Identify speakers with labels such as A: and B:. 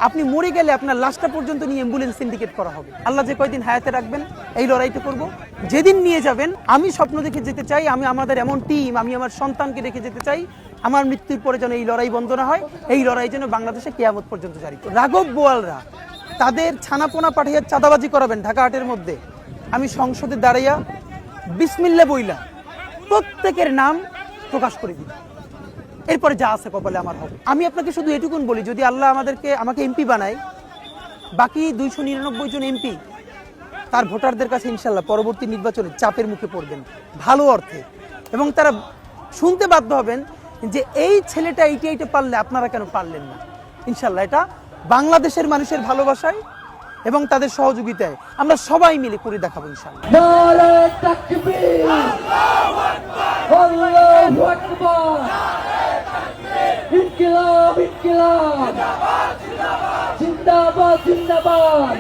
A: আপনি মরে গেলে আপনার লাশটা পর্যন্ত নিয়ে অ্যাম্বুলেন্স সিন্ডিকেট করা হবে। আল্লাহ যে কয়দিন হায়াতে রাখবেন এই লড়াইটা করব। যেদিন নিয়ে যাবেন আমি স্বপ্ন দেখে যেতে চাই, আমি আমাদের এমন টিম, আমি আমার সন্তানকে রেখে যেতে চাই, আমার মৃত্যুর পরে যেন এই লড়াই বন্ধ না হয়, এই লড়াই যেন বাংলাদেশে কিয়ামত পর্যন্ত জারি। রাঘব বোয়ালরা তাদের ছানাপোনা পাঠিয়ে চাঁদাবাজি করাবেন ঢাকা হাটের মধ্যে, আমি সংসদে দাঁড়াইয়া বিসমিল্লাহ বইলা প্রত্যেকের নাম প্রকাশ করে দিই, এরপরে যা আছে কপালে আমার হবে। আমি আপনাকে শুধু এটুকুন বলি, যদি আল্লাহ আমাকে এমপি বানায়, বাকি 299 জন এমপি তার ভোটারদের কাছে ইনশাল্লাহ পরবর্তী নির্বাচনে চাপের মুখে পড়বেন ভালো অর্থে, এবং তারা শুনতে বাধ্য হবেন যে এই ছেলেটা এইটা পারলে আপনারা কেন পারলেন না। ইনশাল্লাহ এটা বাংলাদেশের মানুষের ভালোবাসায় এবং তাদের সহযোগিতায় আমরা সবাই মিলে করে দেখাবো ইনশাল্লাহ।
B: নারে তাকবীর, আল্লাহু আকবার, ইনকিলাব ইনকিলাব, জিন্দাবাদ জিন্দাবাদ।